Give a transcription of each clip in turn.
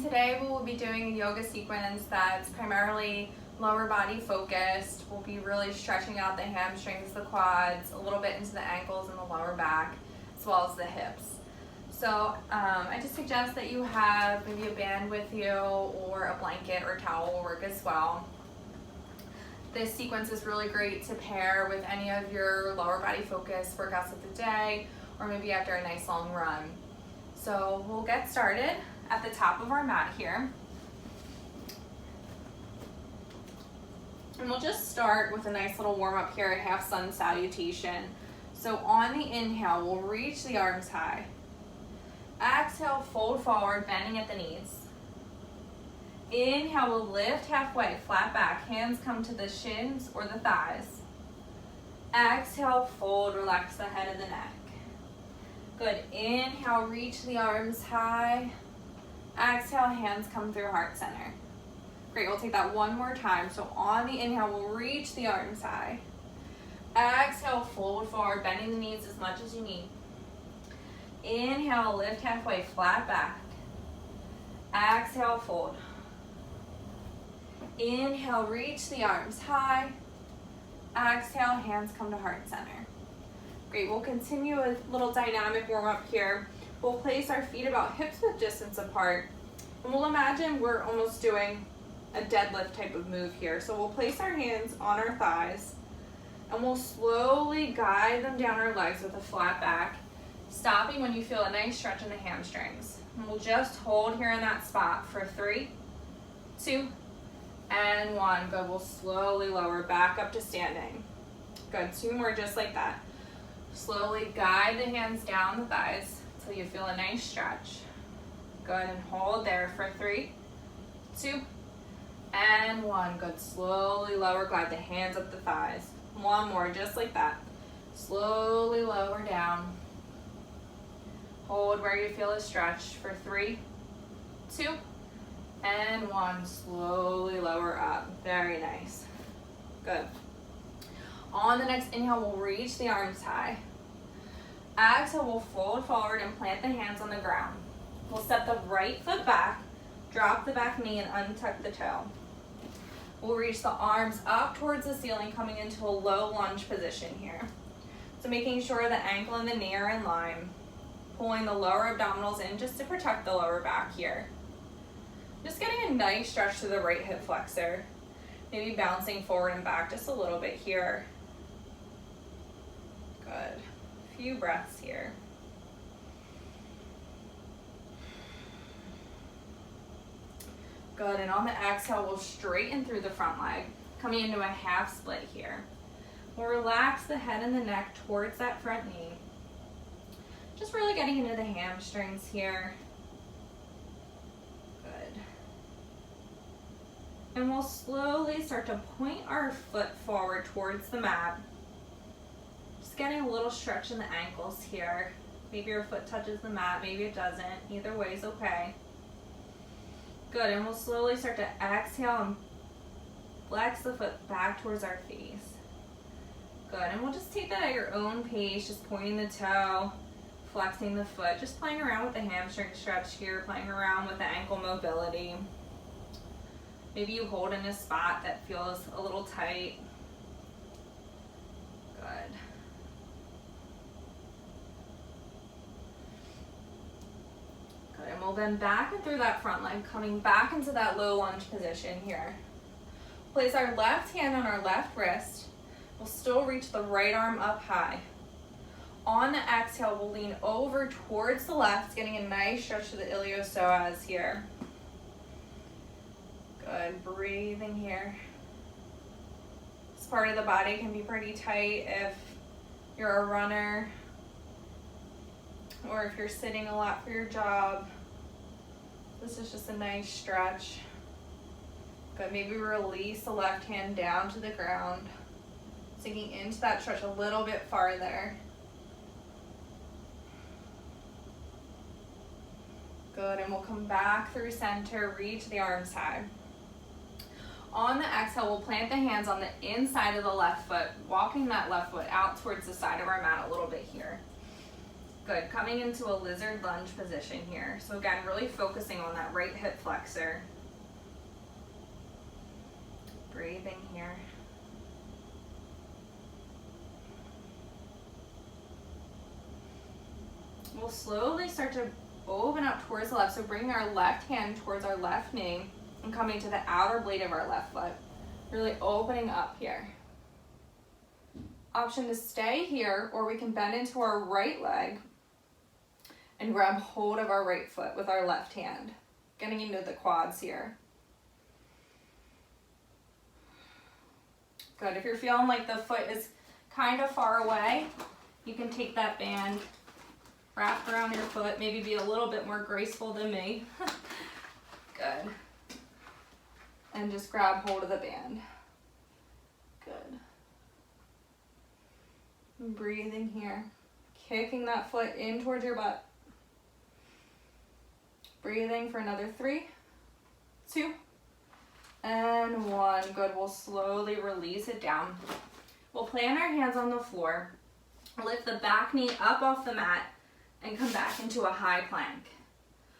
today we will be doing a yoga sequence that's primarily lower body focused. We'll be really stretching out the hamstrings, the quads, a little bit into the ankles and the lower back, as well as the hips. So I just suggest that you have maybe a band with you, or a blanket or towel will work as well. This sequence is really great to pair with any of your lower body focus workouts of the day, or maybe after a nice long run. So we'll get started at the top of our mat here. And we'll just start with a nice little warm up here, a half sun salutation. So on the inhale, we'll reach the arms high. Exhale, fold forward, bending at the knees. Inhale, we'll lift halfway, flat back. Hands come to the shins or the thighs. Exhale, fold, relax the head of the neck. Good. Inhale, reach the arms high. Exhale, hands come through heart center. Great, we'll take that one more time. So on the inhale, we'll reach the arms high. Exhale, fold forward, bending the knees as much as you need. Inhale, lift halfway, flat back. Exhale, fold. Inhale, reach the arms high. Exhale, hands come to heart center. Great, we'll continue a little dynamic warm up here. We'll place our feet about hips width distance apart. And we'll imagine we're almost doing a deadlift type of move here. So we'll place our hands on our thighs and we'll slowly guide them down our legs with a flat back, stopping when you feel a nice stretch in the hamstrings. And we'll just hold here in that spot for 3, 2, and 1. Good, we'll slowly lower back up to standing. Good, 2 more just like that. Slowly guide the hands down the thighs until you feel a nice stretch. Good, and hold there for 3, 2, and 1. Good, slowly lower, glide the hands up the thighs. 1 more, just like that. Slowly lower down. Hold where you feel a stretch for 3, 2, and 1. Slowly lower up. Very nice. Good. On the next inhale, we'll reach the arms high. Exhale, we'll fold forward and plant the hands on the ground. We'll step the right foot back, drop the back knee, and untuck the toe. We'll reach the arms up towards the ceiling, coming into a low lunge position here. So making sure the ankle and the knee are in line. Pulling the lower abdominals in just to protect the lower back here. Just getting a nice stretch to the right hip flexor. Maybe bouncing forward and back just a little bit here. Good. A few breaths here. Good, and on the exhale, we'll straighten through the front leg, coming into a half split here. We'll relax the head and the neck towards that front knee. Just really getting into the hamstrings here. Good. And we'll slowly start to point our foot forward towards the mat. Just getting a little stretch in the ankles here. Maybe your foot touches the mat, maybe it doesn't. Either way is okay. Good, and we'll slowly start to exhale and flex the foot back towards our face. Good, and we'll just take that at your own pace, just pointing the toe, flexing the foot, just playing around with the hamstring stretch here, playing around with the ankle mobility. Maybe you hold in a spot that feels a little tight. Good. Good, and we'll bend back and through that front leg, coming back into that low lunge position here. Place our left hand on our left wrist. We'll still reach the right arm up high. On the exhale, we'll lean over towards the left, getting a nice stretch to the iliopsoas here. Good, breathing here. This part of the body can be pretty tight if you're a runner or if you're sitting a lot for your job. This is just a nice stretch. Good, maybe release the left hand down to the ground, sinking into that stretch a little bit farther. Good, and we'll come back through center, reach the arms high. On the exhale, we'll plant the hands on the inside of the left foot, walking that left foot out towards the side of our mat a little bit here. Good, coming into a lizard lunge position here. So again, really focusing on that right hip flexor. Breathing here. We'll slowly start to open up towards the left. So bring our left hand towards our left knee and coming to the outer blade of our left foot. Really opening up here. Option to stay here, or we can bend into our right leg and grab hold of our right foot with our left hand. Getting into the quads here. Good, if you're feeling like the foot is kind of far away, you can take that band, wrap around your foot, maybe be a little bit more graceful than me. Good. And just grab hold of the band. Good. And breathing here. Kicking that foot in towards your butt. Breathing for another 3, 2, and 1. Good, we'll slowly release it down. We'll plant our hands on the floor, lift the back knee up off the mat, and come back into a high plank.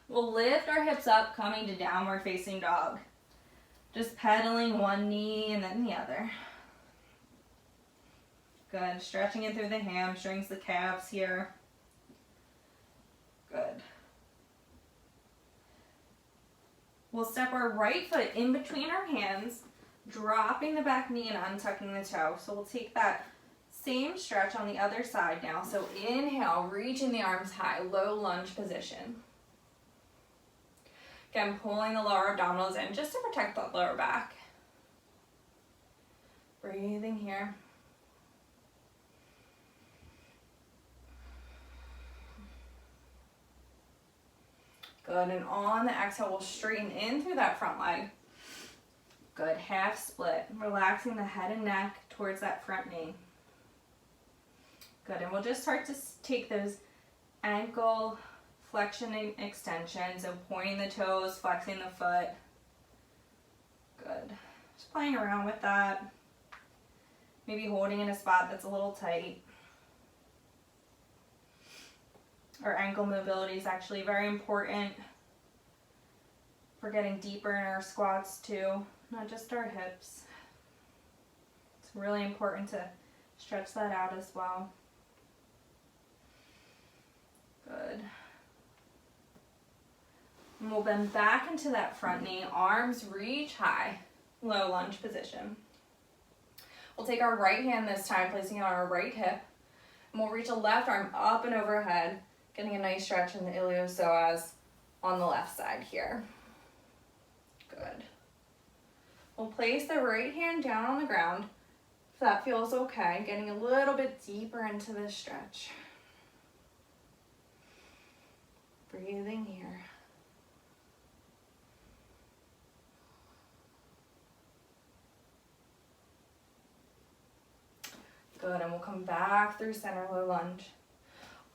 We'll lift our hips up, coming to downward facing dog. Just pedaling one knee and then the other. Good, stretching it through the hamstrings, the calves here. Good. We'll step our right foot in between our hands, dropping the back knee and untucking the toe. So we'll take that same stretch on the other side now. So inhale, reaching the arms high, low lunge position. Again, pulling the lower abdominals in just to protect the lower back. Breathing here. Good, and on the exhale, we'll straighten in through that front leg. Good, half split, relaxing the head and neck towards that front knee. Good, and we'll just start to take those ankle flexion and extension, so pointing the toes, flexing the foot. Good, just playing around with that. Maybe holding in a spot that's a little tight. Our ankle mobility is actually very important for getting deeper in our squats too, not just our hips. It's really important to stretch that out as well. Good. And we'll bend back into that front knee, arms reach high, low lunge position. We'll take our right hand this time, placing it on our right hip, and we'll reach a left arm up and overhead, getting a nice stretch in the iliopsoas on the left side here. Good. We'll place the right hand down on the ground, if that feels okay, getting a little bit deeper into this stretch. Breathing here. Good, and we'll come back through center low lunge.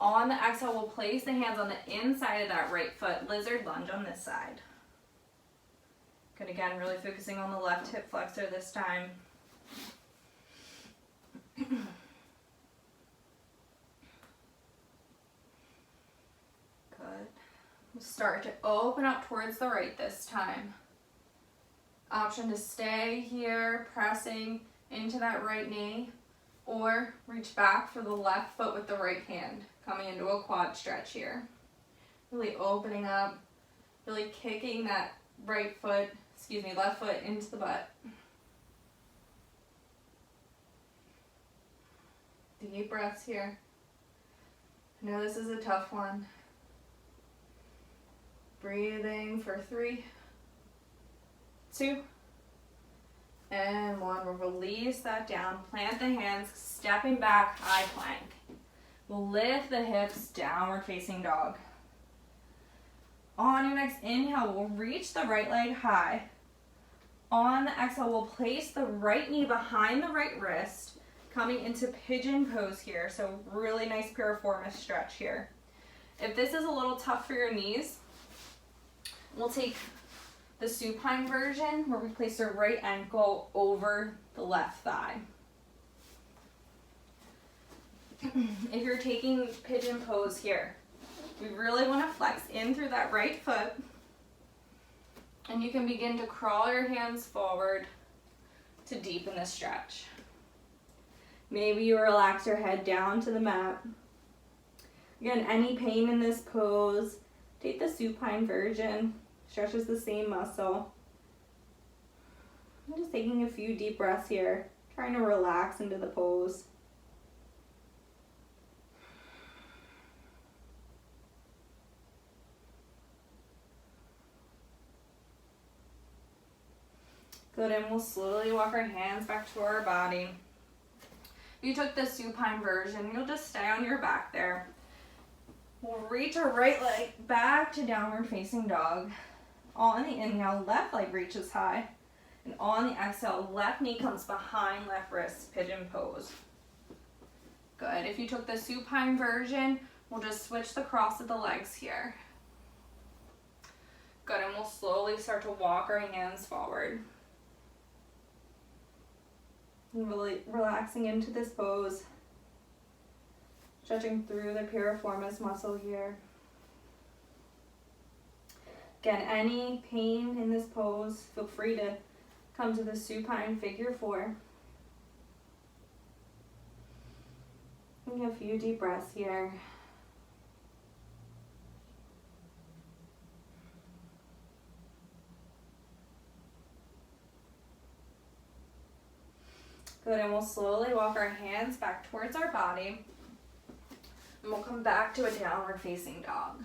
On the exhale, we'll place the hands on the inside of that right foot, lizard lunge on this side. Good, again, really focusing on the left hip flexor this time. Good. We'll start to open up towards the right this time. Option to stay here, pressing into that right knee, or reach back for the left foot with the right hand, coming into a quad stretch here. Really opening up, really kicking that left foot into the butt. Deep breaths here. I know this is a tough one. Breathing for 3, 2, and 1. We'll release that down, plant the hands, stepping back, high plank. We'll lift the hips, downward facing dog. On your next inhale, we'll reach the right leg high. On the exhale, we'll place the right knee behind the right wrist, coming into pigeon pose here. So really nice piriformis stretch here. If this is a little tough for your knees, we'll take the supine version where we place our right ankle over the left thigh. If you're taking pigeon pose here, we really want to flex in through that right foot, and you can begin to crawl your hands forward to deepen the stretch. Maybe you relax your head down to the mat. Again, any pain in this pose, take the supine version, stretches the same muscle. I'm just taking a few deep breaths here, trying to relax into the pose. Good, and we'll slowly walk our hands back to our body. If you took the supine version, you'll just stay on your back there. We'll reach our right leg back to downward facing dog. On the inhale, left leg reaches high. And on the exhale, left knee comes behind left wrist, pigeon pose. Good, if you took the supine version, we'll just switch the cross of the legs here. Good, and we'll slowly start to walk our hands forward. Really relaxing into this pose, stretching through the piriformis muscle here. Again, any pain in this pose, feel free to come to the supine figure 4. Taking a few deep breaths here. Good, and we'll slowly walk our hands back towards our body, and we'll come back to a downward facing dog.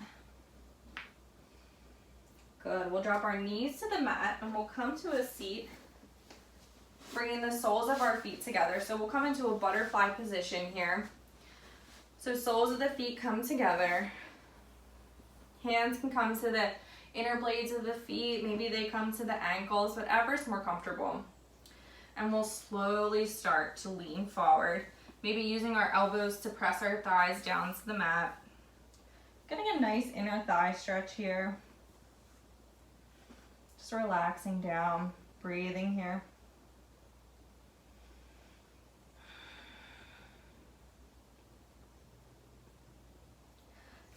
Good, we'll drop our knees to the mat, and we'll come to a seat, bringing the soles of our feet together. So we'll come into a butterfly position here. So soles of the feet come together. Hands can come to the inner blades of the feet, maybe they come to the ankles, whatever's more comfortable. And we'll slowly start to lean forward, maybe using our elbows to press our thighs down to the mat. Getting a nice inner thigh stretch here. Just relaxing down, breathing here.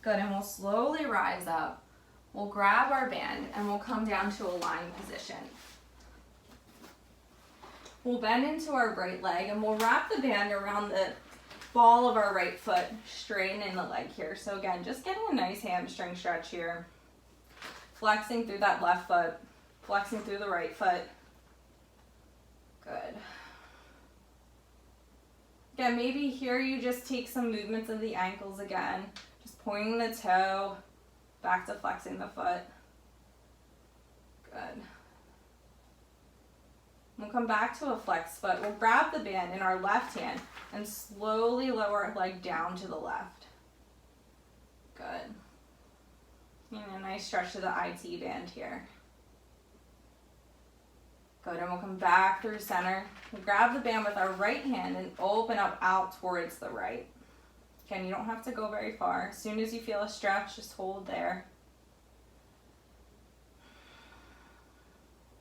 Good, and we'll slowly rise up. We'll grab our band and we'll come down to a lying position. We'll bend into our right leg and we'll wrap the band around the ball of our right foot, straightening the leg here. So again, just getting a nice hamstring stretch here. Flexing through that left foot, flexing through the right foot. Good. Again, maybe here you just take some movements of the ankles again. Just pointing the toe back to flexing the foot. Good. We'll come back to a flex foot. We'll grab the band in our left hand and slowly lower our leg down to the left. Good. And a nice stretch to the IT band here. Good, and we'll come back through center. We'll grab the band with our right hand and open up out towards the right. Again, you don't have to go very far. As soon as you feel a stretch, just hold there.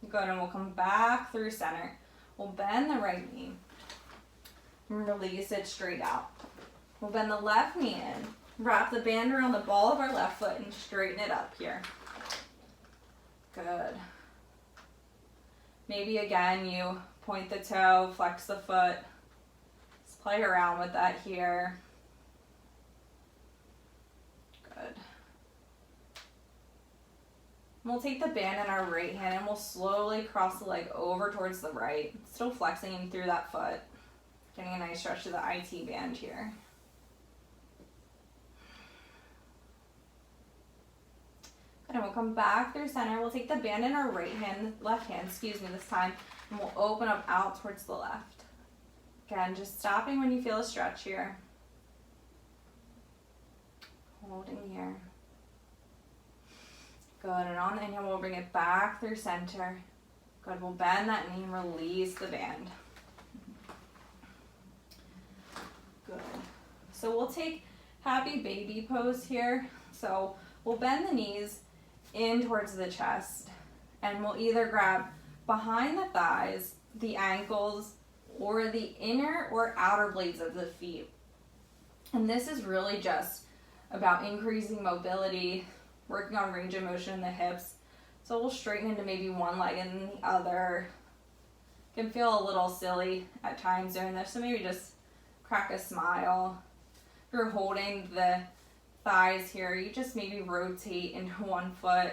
Good, and we'll come back through center. We'll bend the right knee and release it straight out. We'll bend the left knee in, wrap the band around the ball of our left foot and straighten it up here. Good. Maybe again you point the toe, flex the foot. Just play around with that here. Good. We'll take the band in our right hand and we'll slowly cross the leg over towards the right, still flexing in through that foot. Getting a nice stretch to the IT band here. Good, and we'll come back through center. We'll take the band in our left hand this time, and we'll open up out towards the left. Again, just stopping when you feel a stretch here. Holding here. Good, and on the inhale, we'll bring it back through center. Good, we'll bend that knee and release the band. Good. So we'll take happy baby pose here. So we'll bend the knees in towards the chest, and we'll either grab behind the thighs, the ankles, or the inner or outer blades of the feet. And this is really just about increasing mobility, working on range of motion in the hips. So we'll straighten into maybe one leg and then the other. Can feel a little silly at times doing this, so maybe just crack a smile. If you're holding the thighs here, you just maybe rotate into one foot,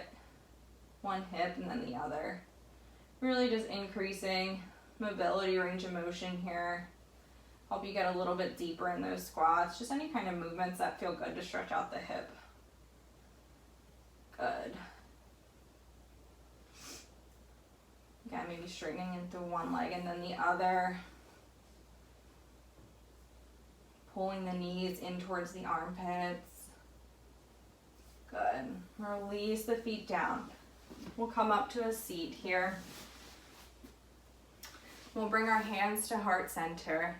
one hip, and then the other. Really just increasing mobility, range of motion here. Help you get a little bit deeper in those squats. Just any kind of movements that feel good to stretch out the hip. Good. Again, maybe straightening into one leg and then the other. Pulling the knees in towards the armpits. Good. Release the feet down. We'll come up to a seat here. We'll bring our hands to heart center.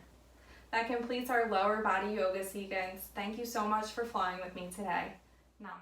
That completes our lower body yoga sequence. Thank you so much for flowing with me today. Namaste.